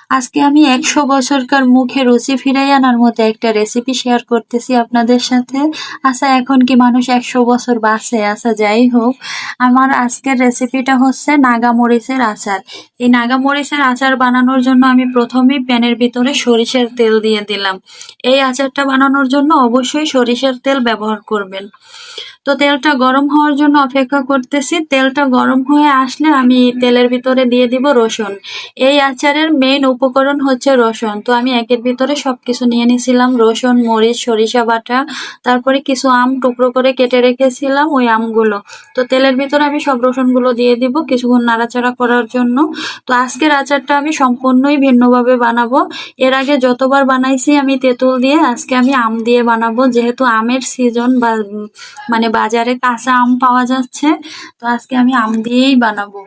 আজকে আমি ১০০ বছরকার মুখে রুচি ফিরাই আনার মতো একটা রেসিপি শেয়ার করতেছি আপনাদের সাথে। আচ্ছা এখন কি মানুষ ১০০ বছর বাঁচে? আচ্ছা যাই হোক, আমার আজকের রেসিপিটা হচ্ছে নাগা মরিচের আচার। এই নাগা মরিচের আচার বানানোর জন্য আমি প্রথমেই প্যানের ভিতরে সরিষার তেল দিয়ে দিলাম। এই আচারটা বানানোর জন্য অবশ্যই সরিষার তেল ব্যবহার করবেন। তো তেলটা গরম হওয়ার জন্য অপেক্ষা করতেছি। তেলটা গরম হয়ে আসলে আমি তেলের ভিতরে দিয়ে দিব রসুন। এই আচারের মেইন উপকরণ হচ্ছে রসুন। তো আমি একের ভিতরে সবকিছু নিয়ে নিয়েছিলাম, রসুন, মরিচ, সরিষা বাটা, তারপরে কিছু আম টুকরো করে কেটে রেখেছিলাম ওই আমগুলো। তো তেলের ভিতরে আমি সব রসুনগুলো দিয়ে দিব কিছুক্ষণ নাড়াচাড়া করার জন্য। তো আজকের আচারটা আমি সম্পূর্ণই ভিন্নভাবে বানাবো। এর আগে যতবার বানাইছি আমি তেঁতুল দিয়ে, আজকে আমি আম দিয়ে বানাবো। যেহেতু আমের সিজন বা মানে বাজারে কাঁচা আম পাওয়া যাচ্ছে, তো আজকে আমি আম দিয়েই বানাবো।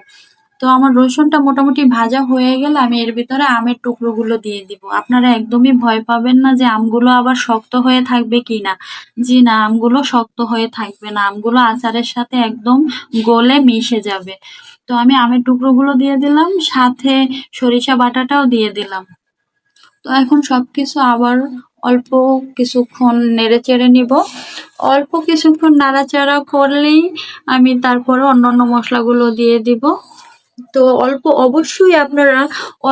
তো আমার রসুনটা মোটামুটি ভাজা হয়ে গেলে আমি এর ভিতরে আমের টুকরোগুলো দিয়ে দিব। আপনারা একদমই ভয় পাবেন না যে আমগুলো আবার শক্ত হয়ে থাকবে কিনা। জি না, আমগুলো শক্ত হয়ে থাকবে না, আমগুলো আচারের সাথে একদম গলে মিশে যাবে। তো আমি আমের টুকরোগুলো দিয়ে দিলাম, সাথে সরিষা বাটাটাও দিয়ে দিলাম। তো এখন সবকিছু আবার অল্প কিছুক্ষণ নেড়েচেড়ে নিব। অল্প কিছুক্ষণ নাড়াচাড়া করলেই আমি তারপরে অন্যান্য মশলাগুলো দিয়ে দিব। তো অবশ্যই আপনারা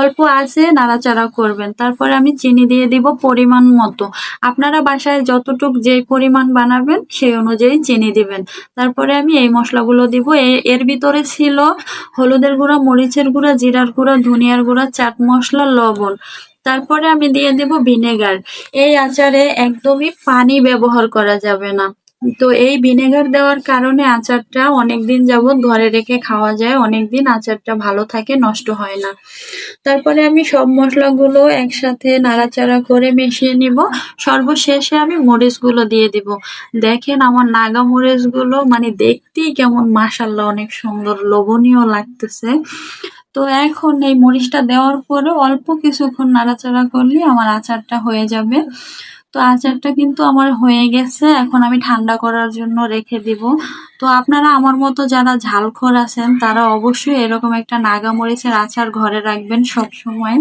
অল্প আঁচে নাড়াচাড়া করবেন। তারপরে আমি চিনি দিয়ে দিব পরিমাণ মতো। আপনারা বাসায় যতটুক যে পরিমাণ বানাবেন সেই অনুযায়ী চিনি দিবেন। তারপরে আমি এই মশলাগুলো দিব। এর ভিতরে ছিল হলুদের গুঁড়া, মরিচের গুঁড়া, জিরার গুঁড়া, ধনিয়ার গুঁড়া, চাট মশলা, লবণ। তারপরে আমি দিয়ে দেব ভিনেগার। এই আচারে একদমই পানি ব্যবহার করা যাবে না। তো এই ভিনেগার দেওয়ার কারণে আচারটা অনেকদিন যাবৎ ঘরে রেখে খাওয়া যায়, অনেকদিন আচারটা ভালো থাকে, নষ্ট হয় না। তারপরে আমি সব মশলাগুলো একসাথে নাড়াচাড়া করে মিশিয়ে নিব। সর্বশেষে আমি মরিচগুলো দিয়ে দিব। দেখেন আমার নাগা মরিচগুলো মানে দেখতেই কেমন, মাশাআল্লাহ অনেক সুন্দর, লোভনীয় লাগতেছে। তো এখন এই মরিচটা দেওয়ার পরে অল্প কিছুক্ষণ নাড়াচাড়া করলে আমার আচারটা হয়ে যাবে। তো আচারটা কিন্তু আমার হয়ে গেছে। এখন আমি ঠান্ডা করার জন্য রেখে দিব। তো আপনারা আমার মতো যারা ঝালখোর আছেন তারা অবশ্যই এরকম একটা নাগা মরিচের আচার ঘরে রাখবেন সবসময়।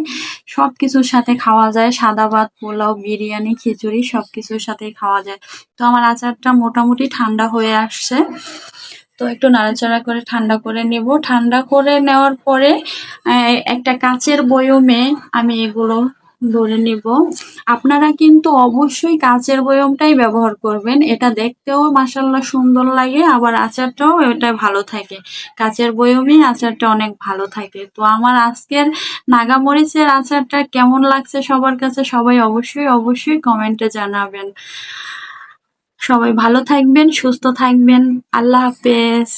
সবকিছুর সাথে খাওয়া যায়। সাদা ভাত, পোলাও, বিরিয়ানি, খিচুড়ি সবকিছুর সাথেই খাওয়া যায়। তো আমার আচারটা মোটামুটি ঠান্ডা হয়ে আসছে। তো একটু নাড়াচাড়া করে ঠান্ডা করে নেব। ঠান্ডা করে নেওয়ার পরে একটা কাঁচের বয়মে আমি এগুলো ভরে নিব। আপনারা কিন্তু অবশ্যই কাঁচের বয়মটাই ব্যবহার করবেন। এটা দেখতেও মাশাআল্লাহ সুন্দর লাগে, আবার আচারটাও এটা ভালো থাকে। কাঁচের বয়মেই আচারটা অনেক ভালো থাকে। তো আমার আজকের নাগা মরিচের আচারটা কেমন লাগছে সবার কাছে, সবাই অবশ্যই কমেন্টে জানাবেন। সবাই ভালো থাকবেন, সুস্থ থাকবেন। আল্লাহ হাফেজ।